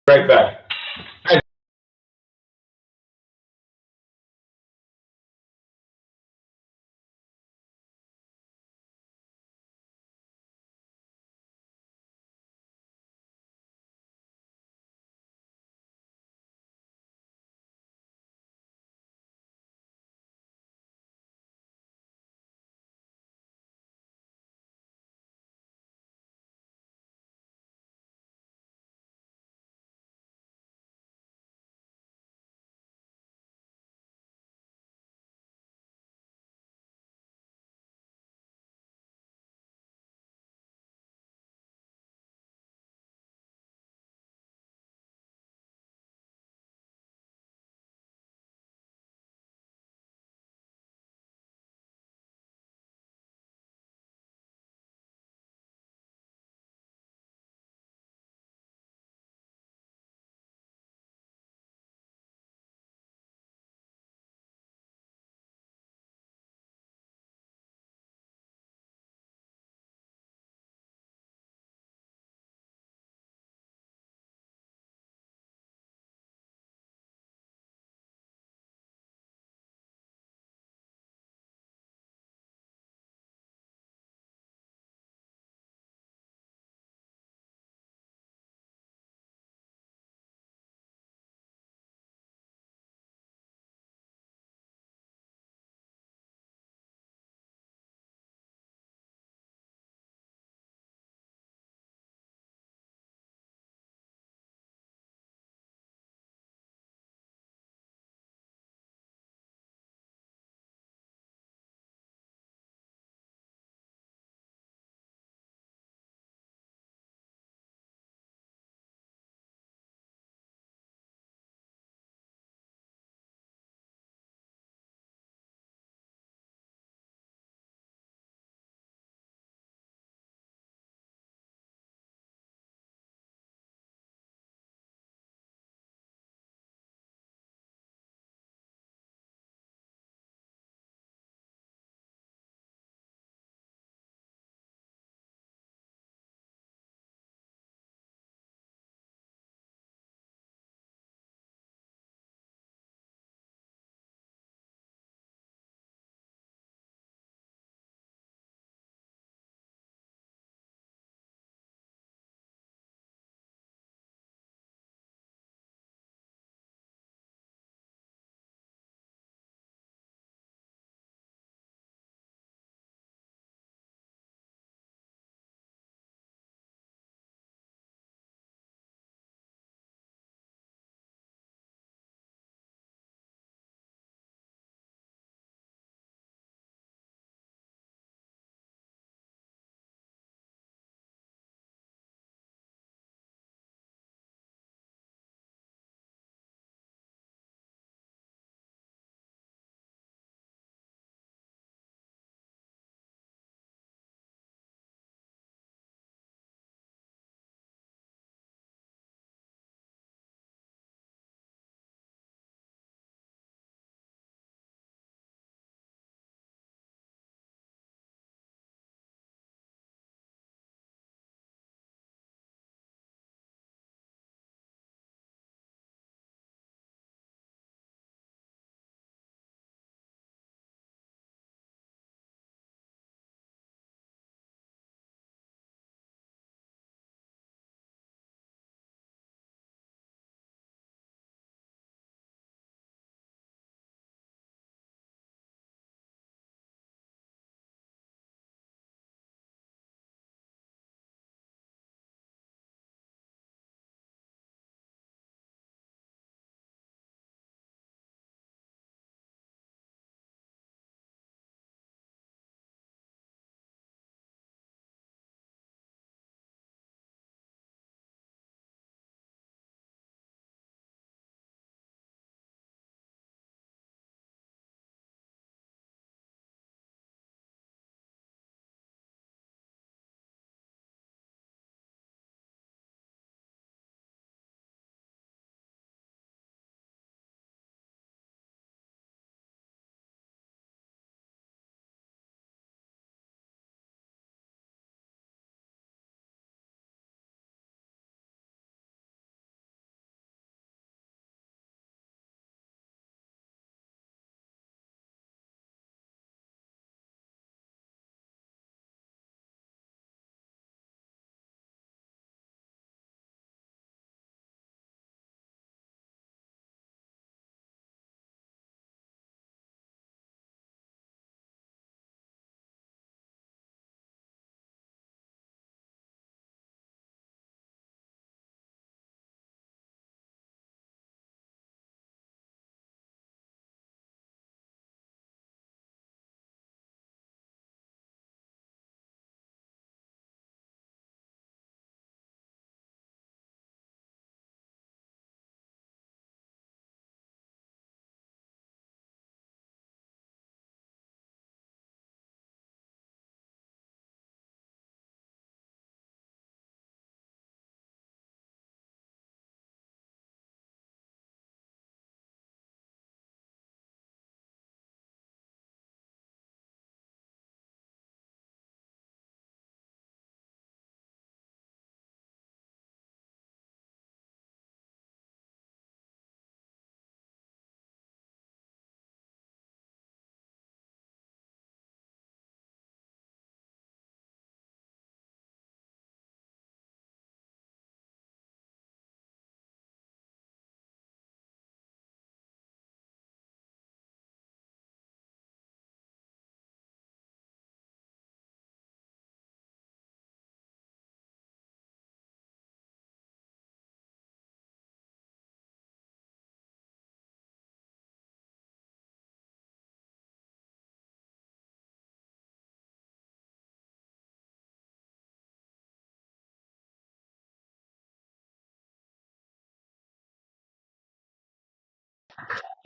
Right back.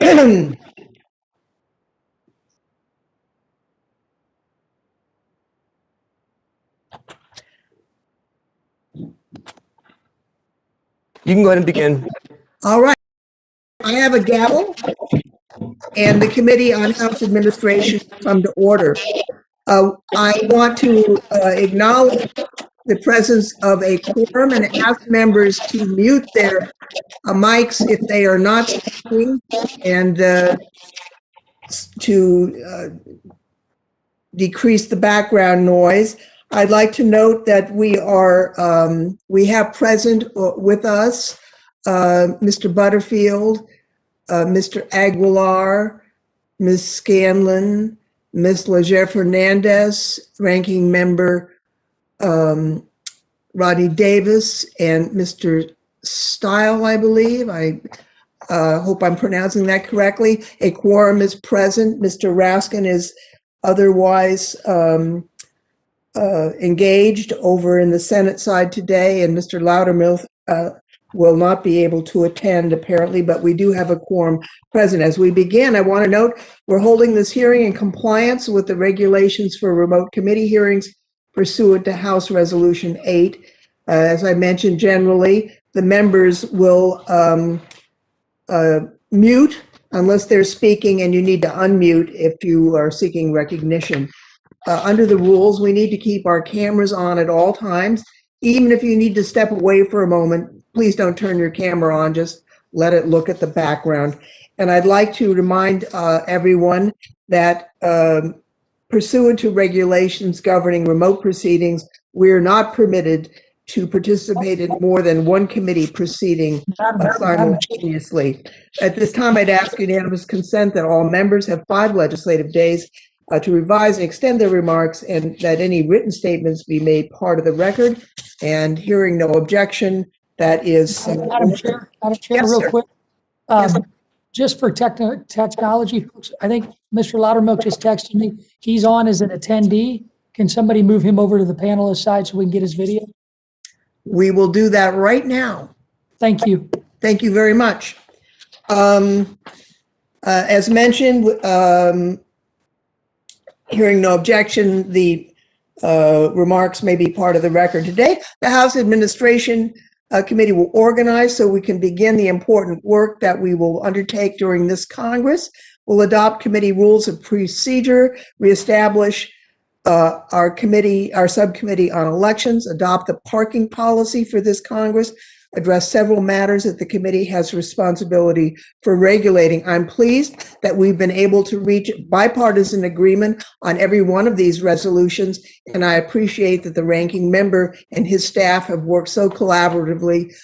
You can go ahead and begin. All right. I have a gavel, and the Committee on House Administration come to order. I want to acknowledge the presence of a quorum and ask members to mute their mics if they are not speaking, and to decrease the background noise. I'd like to note that we have present with us Mr. Butterfield, Mr. Aguilar, Ms. Scanlon, Ms. Leger-Fernandez, Ranking Member Rodney Davis, and Mr. Stile, I believe. I hope I'm pronouncing that correctly. A quorum is present. Mr. Raskin is otherwise engaged over in the Senate side today, and Mr. Loudermilk will not be able to attend apparently, but we do have a quorum present. As we begin, I want to note we're holding this hearing in compliance with the regulations for remote committee hearings pursuant to House Resolution 8. As I mentioned, generally, the members will mute unless they're speaking, and you need to unmute if you are seeking recognition. Under the rules, we need to keep our cameras on at all times. Even if you need to step away for a moment, please don't turn your camera on, just let it look at the background. And I'd like to remind everyone that pursuant to regulations governing remote proceedings, we're not permitted to participate in more than one committee proceeding simultaneously. At this time, I'd ask unanimous consent that all members have 5 legislative days to revise and extend their remarks, and that any written statements be made part of the record. And hearing no objection, that is. Madam Chair, yes, real sir. quick. Yes. Just for technology, I think Mr. Loudermilk just texted me. He's on as an attendee. Can somebody move him over to the panelist side so we can get his video? We will do that right now. Thank you. Thank you very much. As mentioned, hearing no objection, the remarks may be part of the record. Today, the House Administration Committee will organize so we can begin the important work that we will undertake during this Congress. We'll adopt committee rules of procedure, reestablish our subcommittee on elections, adopt the parking policy for this Congress, address several matters that the committee has responsibility for regulating. I'm pleased that we've been able to reach bipartisan agreement on every one of these resolutions, and I appreciate that the ranking member and his staff have worked so collaboratively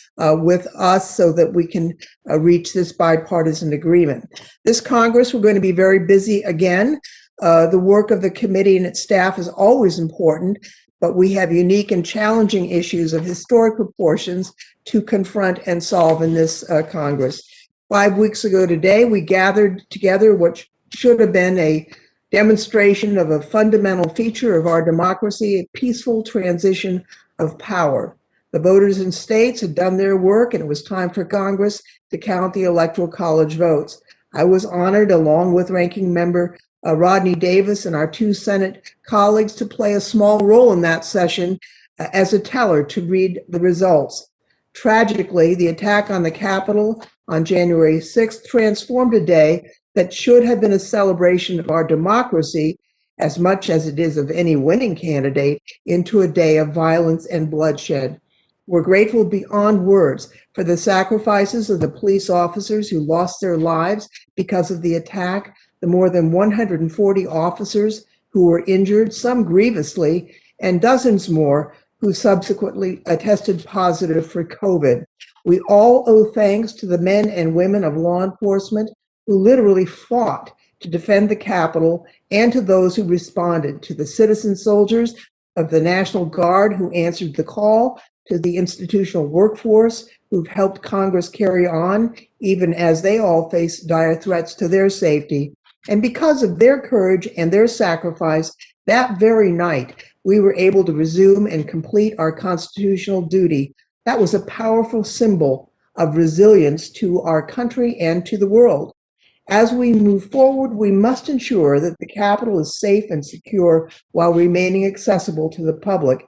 with us so that we can reach this bipartisan agreement. This Congress, we're going to be very busy again. The work of the committee and its staff is always important, but we have unique and challenging issues of historic proportions to confront and solve in this Congress. 5 weeks ago today, we gathered together what should have been a demonstration of a fundamental feature of our democracy, a peaceful transition of power. The voters in states had done their work, and it was time for Congress to count the Electoral College votes. I was honored, along with Ranking Member Rodney Davis and our 2 Senate colleagues, to play a small role in that session as a teller to read the results. Tragically, the attack on the Capitol on January 6th transformed a day that should have been a celebration of our democracy as much as it is of any winning candidate into a day of violence and bloodshed. We're grateful beyond words for the sacrifices of the police officers who lost their lives because of the attack, the more than 140 officers who were injured, some grievously, and dozens more who subsequently tested positive for COVID. We all owe thanks to the men and women of law enforcement who literally fought to defend the Capitol, and to those who responded, to the citizen soldiers of the National Guard who answered the call, to the institutional workforce who've helped Congress carry on, even as they all face dire threats to their safety. And because of their courage and their sacrifice, that very night, we were able to resume and complete our constitutional duty. That was a powerful symbol of resilience to our country and to the world. As we move forward, we must ensure that the Capitol is safe and secure while remaining accessible to the public.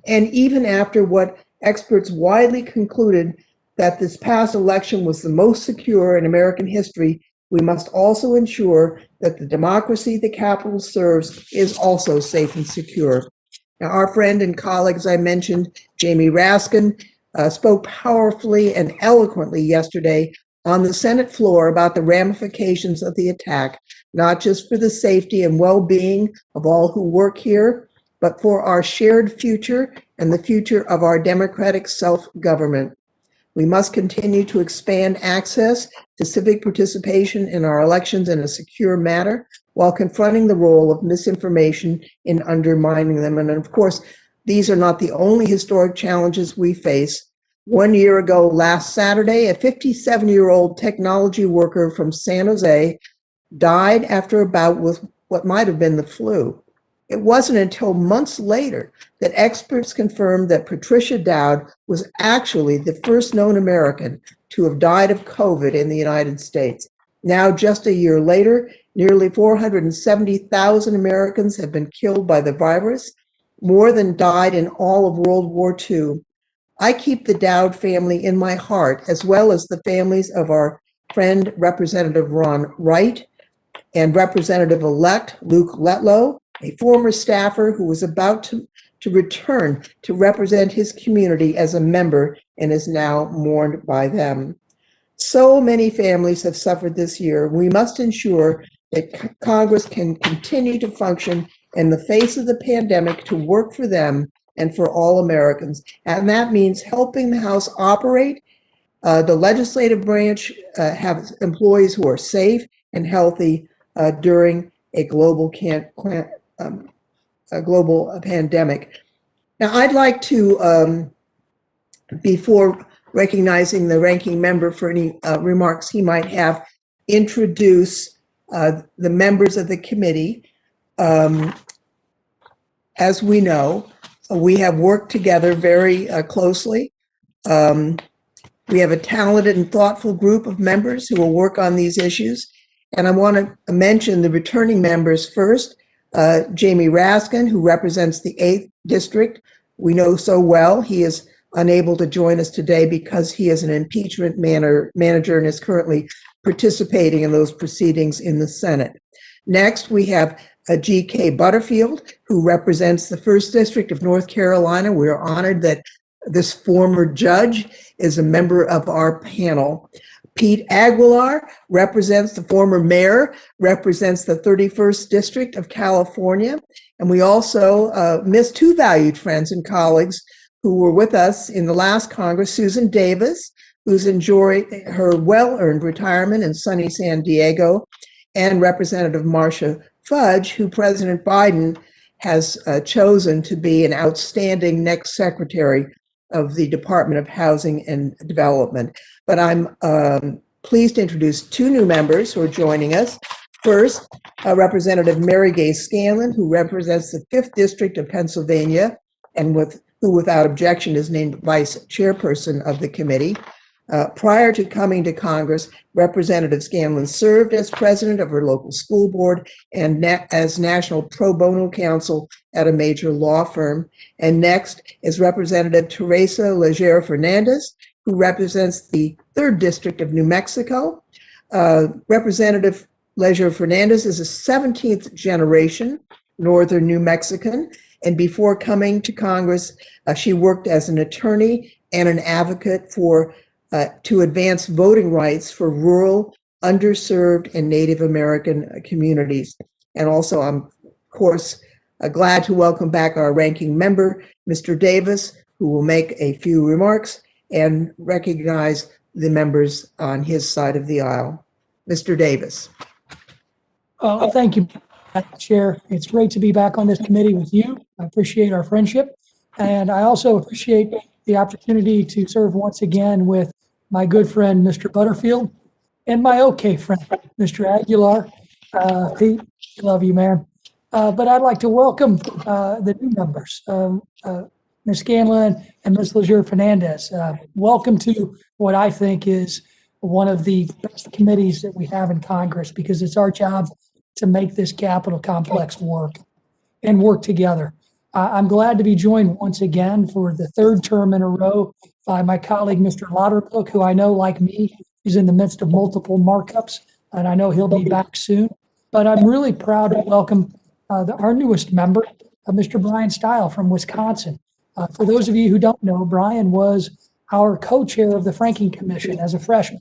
And even after what experts widely concluded that this past election was the most secure in American history, we must also ensure that the democracy the Capitol serves is also safe and secure. Now, our friend and colleague, as I mentioned, Jamie Raskin, spoke powerfully and eloquently yesterday on the Senate floor about the ramifications of the attack, not just for the safety and well-being of all who work here, but for our shared future and the future of our democratic self-government. We must continue to expand access to civic participation in our elections in a secure manner while confronting the role of misinformation in undermining them. And of course, these are not the only historic challenges we face. 1 year ago, last Saturday, a 57-year-old technology worker from San Jose died after a bout with what might have been the flu. It wasn't until months later that experts confirmed that Patricia Dowd was actually the first known American to have died of COVID in the United States. Now, just a year later, nearly 470,000 Americans have been killed by the virus, more than died in all of World War II. I keep the Dowd family in my heart, as well as the families of our friend Representative Ron Wright and Representative-elect Luke Letlow, a former staffer who was about to return to represent his community as a member and is now mourned by them. So many families have suffered this year. We must ensure that Congress can continue to function in the face of the pandemic to work for them and for all Americans. And that means helping the House operate, the legislative branch have employees who are safe and healthy during a global pandemic. Now, I'd like to, before recognizing the ranking member for any remarks he might have, introduce the members of the committee. As we know, we have worked together very closely. We have a talented and thoughtful group of members who will work on these issues. And I want to mention the returning members first. Jamie Raskin, who represents the 8th District. We know so well. He is unable to join us today because he is an impeachment manager and is currently participating in those proceedings in the Senate. Next, we have G.K. Butterfield, who represents the 1st District of North Carolina. We're honored that this former judge is a member of our panel. Pete Aguilar represents the former mayor, represents the 31st District of California. And we also miss 2 valued friends and colleagues who were with us in the last Congress, Susan Davis, who's enjoyed her well-earned retirement in sunny San Diego, and Representative Marcia Fudge, who President Biden has chosen to be an outstanding next secretary of the Department of Housing and Development. But I'm pleased to introduce 2 new members who are joining us. First, Representative Mary Gay Scanlon, who represents the 5th District of Pennsylvania, and who without objection is named vice chairperson of the committee. Prior to coming to Congress, Representative Scanlon served as president of her local school board and as national pro bono counsel at a major law firm. And next is Representative Teresa Leger Fernandez, who represents the 3rd District of New Mexico. Representative Leger Fernandez is a 17th generation Northern New Mexican, and before coming to Congress, she worked as an attorney and an advocate to advance voting rights for rural, underserved, and Native American communities. And also, I'm, of course, glad to welcome back our ranking member, Mr. Davis, who will make a few remarks and recognize the members on his side of the aisle. Mr. Davis. Thank you, Chair. It's great to be back on this committee with you. I appreciate our friendship. And I also appreciate the opportunity to serve once again with my good friend, Mr. Butterfield, and my okay friend, Mr. Aguilar. Pete, love you, man. But I'd like to welcome the new members, Ms. Scanlon and Ms. Leger Fernandez. Welcome to what I think is one of the best committees that we have in Congress, because it's our job to make this Capitol complex work and work together. I'm glad to be joined once again for the third term in a row by my colleague, Mr. Lauterbrook, who I know, like me, is in the midst of multiple markups, and I know he'll be back soon. But I'm really proud to welcome our newest member, Mr. Brian Stile from Wisconsin. For those of you who don't know, Brian was our co-chair of the Franking Commission as a freshman,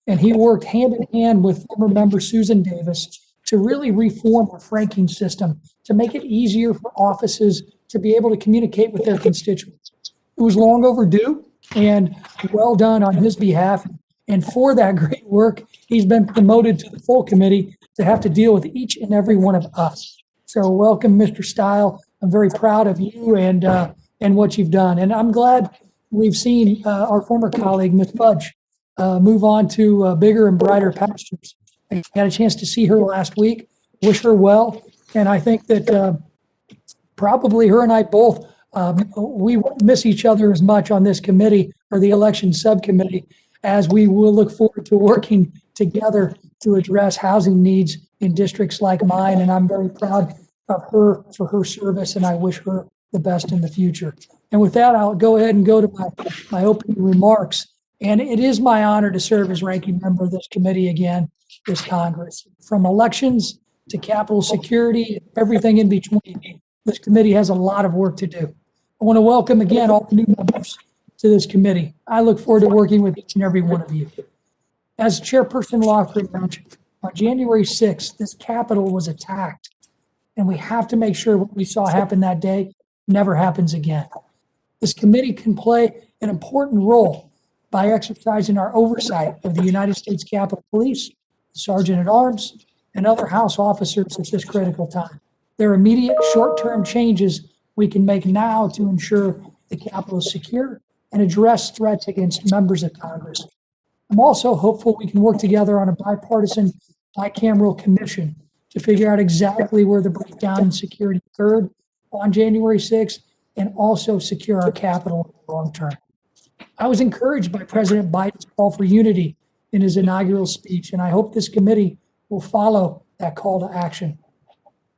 and he worked hand in hand with former member Susan Davis to really reform our franking system to make it easier for offices to be able to communicate with their constituents. It was long overdue and well done on his behalf. And for that great work, he's been promoted to the full committee to have to deal with each and every one of us. So welcome, Mr. Stile. I'm very proud of you and what you've done. And I'm glad we've seen our former colleague, Ms. Fudge, move on to bigger and brighter pastures. I had a chance to see her last week, wish her well. And I think that probably her and I both, we won't miss each other as much on this committee or the election subcommittee as we will look forward to working together to address housing needs in districts like mine. And I'm very proud of her for her service, and I wish her the best in the future. And with that, I'll go ahead and go to my opening remarks. And it is my honor to serve as ranking member of this committee again, this Congress. From elections to Capitol security, everything in between, this committee has a lot of work to do. I want to welcome again all the new members to this committee. I look forward to working with each and every one of you. As Chairperson Lofgren mentioned, on January 6th, this Capitol was attacked, and we have to make sure what we saw happen that day never happens again. This committee can play an important role by exercising our oversight of the United States Capitol Police, Sergeant at Arms, and other House officers at this critical time. There are immediate short-term changes we can make now to ensure the Capitol is secure and address threats against members of Congress. I'm also hopeful we can work together on a bipartisan, bicameral commission to figure out exactly where the breakdown in security occurred on January 6th and also secure our Capitol in the long term. I was encouraged by President Biden's call for unity in his inaugural speech, and I hope this committee will follow that call to action.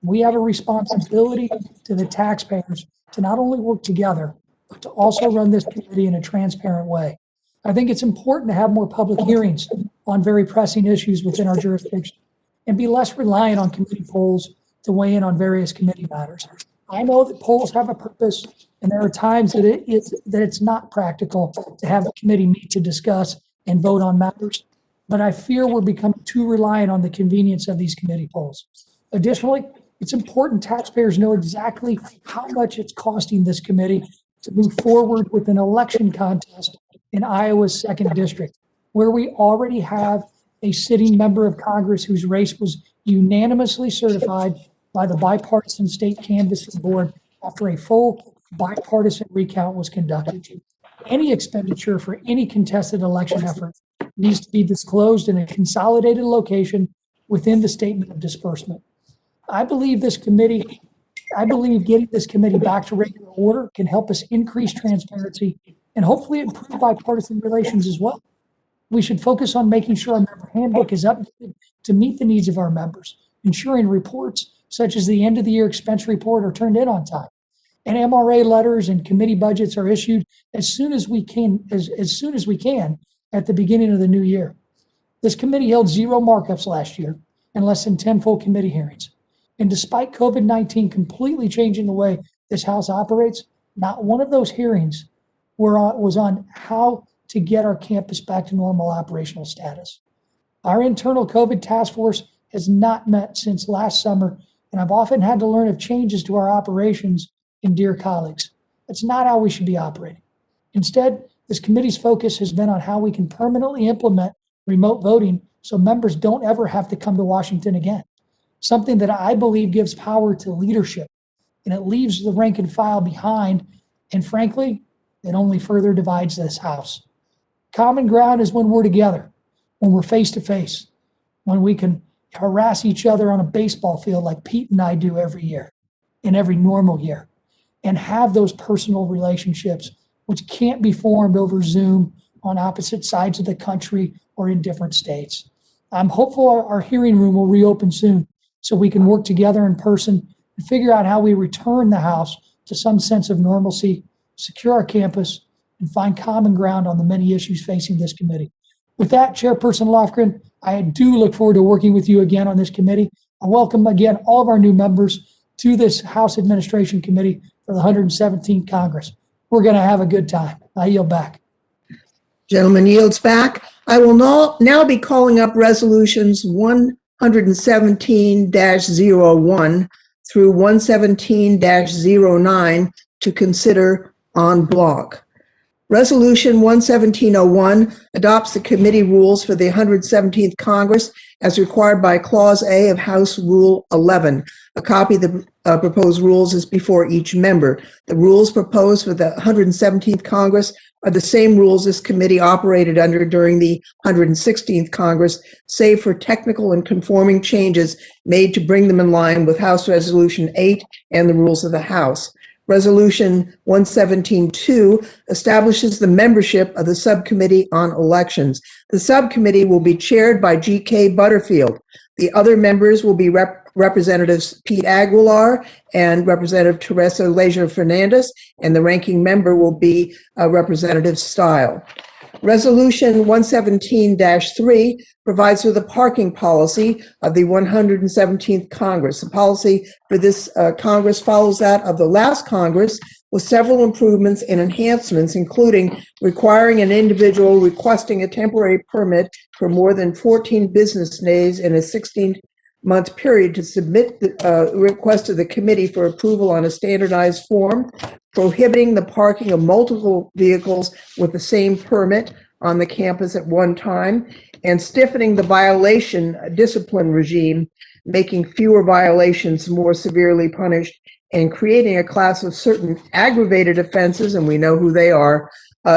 We have a responsibility to the taxpayers to not only work together, but to also run this committee in a transparent way. I think it's important to have more public hearings on very pressing issues within our jurisdiction and be less reliant on committee polls to weigh in on various committee matters. I know that polls have a purpose, and there are times that it's not practical to have the committee meet to discuss and vote on matters, but I fear we're becoming too reliant on the convenience of these committee polls. Additionally, it's important taxpayers know exactly how much it's costing this committee to move forward with an election contest in Iowa's 2nd district, where we already have a sitting member of Congress whose race was unanimously certified by the bipartisan state canvassing board after a full bipartisan recount was conducted. Any expenditure for any contested election effort needs to be disclosed in a consolidated location within the statement of disbursement. I believe getting this committee back to regular order can help us increase transparency and hopefully improve bipartisan relations as well. We should focus on making sure our member handbook is updated to meet the needs of our members, ensuring reports such as the end of the year expense report are turned in on time, and MRA letters and committee budgets are issued as soon as we can at the beginning of the new year. This committee held 0 markups last year and less than 10 full committee hearings. And despite COVID-19 completely changing the way this House operates, not one of those hearings was on how to get our campus back to normal operational status. Our internal COVID task force has not met since last summer, and I've often had to learn of changes to our operations and dear colleagues. That's not how we should be operating. Instead, this committee's focus has been on how we can permanently implement remote voting so members don't ever have to come to Washington again. Something that I believe gives power to leadership, and it leaves the rank and file behind, and frankly, it only further divides this House. Common ground is when we're together, when we're face to face, when we can harass each other on a baseball field like Pete and I do every year, in every normal year, and have those personal relationships which can't be formed over Zoom on opposite sides of the country or in different states. I'm hopeful our hearing room will reopen soon so we can work together in person and figure out how we return the House to some sense of normalcy, secure our campus, and find common ground on the many issues facing this committee. With that, Chairperson Lofgren, I do look forward to working with you again on this committee. I welcome again all of our new members to this House Administration Committee for the 117th Congress. We're going to have a good time. I yield back. Gentleman yields back. I will now be calling up resolutions 117-01 through 117-09 to consider en bloc. Resolution 11701 adopts the committee rules for the 117th Congress as required by Clause A of House Rule 11. A copy of the proposed rules is before each member. The rules proposed for the 117th Congress are the same rules this committee operated under during the 116th Congress, save for technical and conforming changes made to bring them in line with House Resolution 8 and the rules of the House. Resolution 117-2 establishes the membership of the Subcommittee on Elections. The subcommittee will be chaired by G.K. Butterfield. The other members will be Representatives Pete Aguilar and Representative Teresa Leisure Fernandez, and the ranking member will be Representative Stile. Resolution 117-3 provides for the parking policy of the 117th Congress. The policy for this Congress follows that of the last Congress, with several improvements and enhancements, including requiring an individual requesting a temporary permit for more than 14 business days in a 16-month period to submit the request to the committee for approval on a standardized form, prohibiting the parking of multiple vehicles with the same permit on the campus at one time, and stiffening the violation discipline regime, making fewer violations more severely punished, and creating a class of certain aggravated offenses, and we know who they are,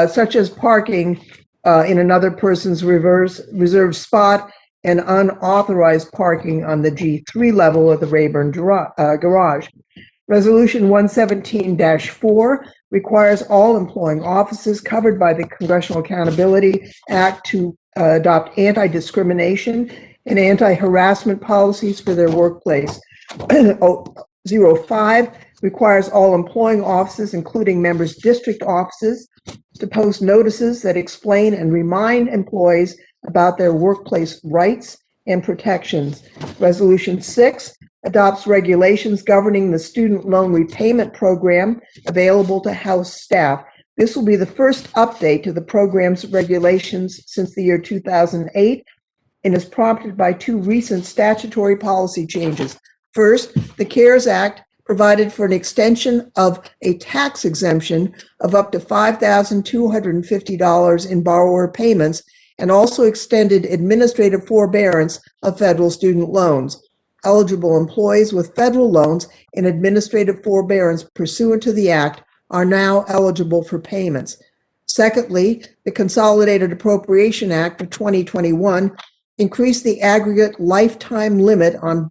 such as parking in another person's reserved spot and unauthorized parking on the G3 level of the Rayburn garage. Resolution 117-4 requires all employing offices covered by the Congressional Accountability Act to adopt anti-discrimination and anti-harassment policies for their workplace. 05 requires all employing offices, including members' district offices, to post notices that explain and remind employees about their workplace rights and protections. Resolution 6 adopts regulations governing the student loan repayment program available to House staff. This will be the first update to the program's regulations since the year 2008 and is prompted by two recent statutory policy changes. First, the CARES Act provided for an extension of a tax exemption of up to $5,250 in borrower payments and also extended administrative forbearance of federal student loans. Eligible employees with federal loans and administrative forbearance pursuant to the Act are now eligible for payments. Secondly, the Consolidated Appropriation Act of 2021 increased the aggregate lifetime limit on the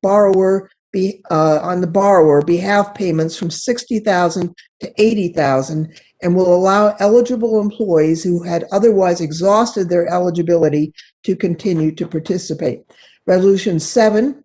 borrower behalf payments from $60,000 to $80,000 and will allow eligible employees who had otherwise exhausted their eligibility to continue to participate. Resolution 7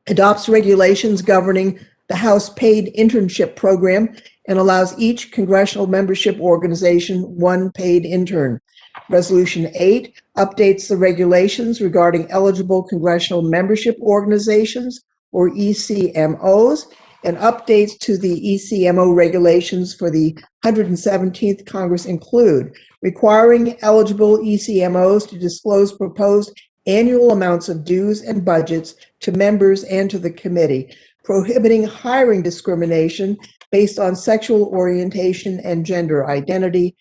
adopts regulations governing the House paid internship program and allows each congressional membership organization one paid intern. Resolution 8 updates the regulations regarding eligible congressional membership organizations, or ECMOs, and updates to the ECMO regulations for the 117th Congress include requiring eligible ECMOs to disclose proposed annual amounts of dues and budgets to members and to the committee, prohibiting hiring discrimination based on sexual orientation and gender identity,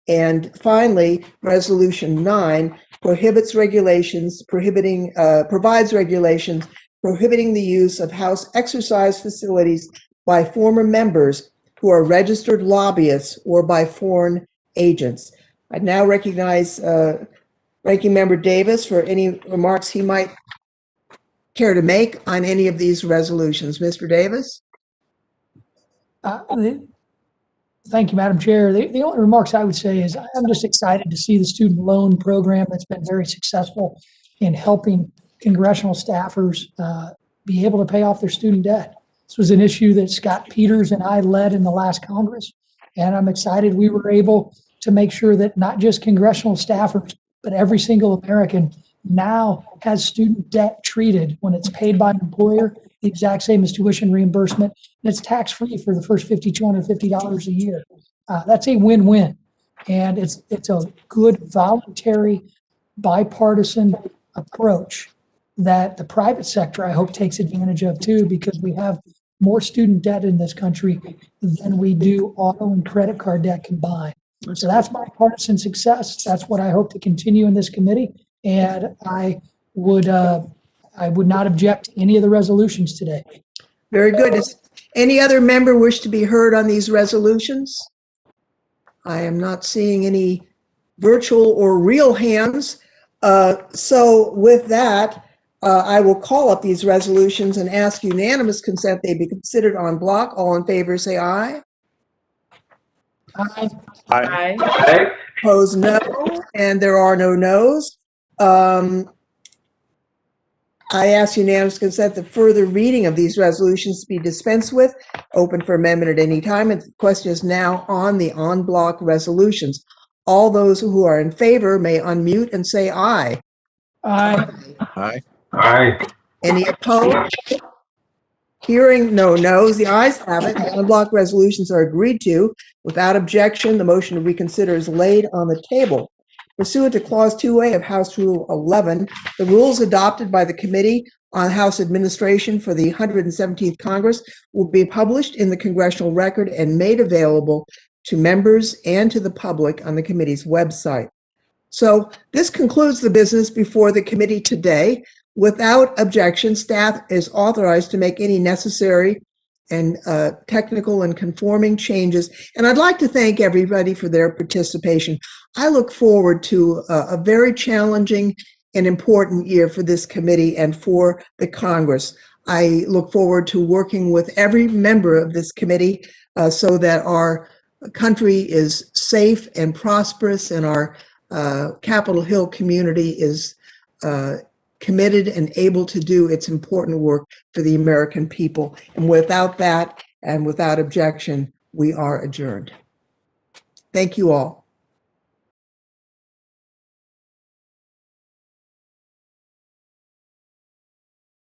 and finally, Resolution 9 provides regulations prohibiting the use of House exercise facilities by former members who are registered lobbyists or by foreign agents. I now recognize Ranking Member Davis for any remarks he might care to make on any of these resolutions. Mr. Davis? Thank you, Madam Chair. The only remarks I would say is I'm just excited to see the student loan program that's been very successful in helping congressional staffers be able to pay off their student debt. This was an issue that Scott Peters and I led in the last Congress, and I'm excited we were able to make sure that not just congressional staffers, but every single American now has student debt treated when it's paid by an employer, the exact same as tuition reimbursement, and it's tax-free for the first $5,250 a year. That's a win-win, and it's a good voluntary bipartisan approach that the private sector, I hope, takes advantage of too, because we have more student debt in this country than we do auto and credit card debt combined. So that's bipartisan success. That's what I hope to continue in this committee, and I would not object to any of the resolutions today. Very good. Does any other member wish to be heard on these resolutions? I am not seeing any virtual or real hands. So with that, I will call up these resolutions and ask unanimous consent they be considered en bloc. All in favor, say aye. Aye. Aye. Aye. Opposed, no, and there are no noes. I ask unanimous consent that further reading of these resolutions be dispensed with, open for amendment at any time, and the question is now on the en bloc resolutions. All those who are in favor may unmute and say aye. Aye. Aye. Aye. Any opposed? Hearing no noes, the ayes have it. The en bloc resolutions are agreed to. Without objection, the motion to reconsider is laid on the table. Pursuant to Clause 2A of House Rule 11, the rules adopted by the Committee on House Administration for the 117th Congress will be published in the Congressional Record and made available to members and to the public on the committee's website. So this concludes the business before the committee today. Without objection, staff is authorized to make any necessary and technical and conforming changes. And I'd like to thank everybody for their participation. I look forward to a very challenging and important year for this committee and for the Congress. I look forward to working with every member of this committee so that our country is safe and prosperous, and our Capitol Hill community is committed and able to do its important work for the American people. And without that and without objection, we are adjourned. Thank you all.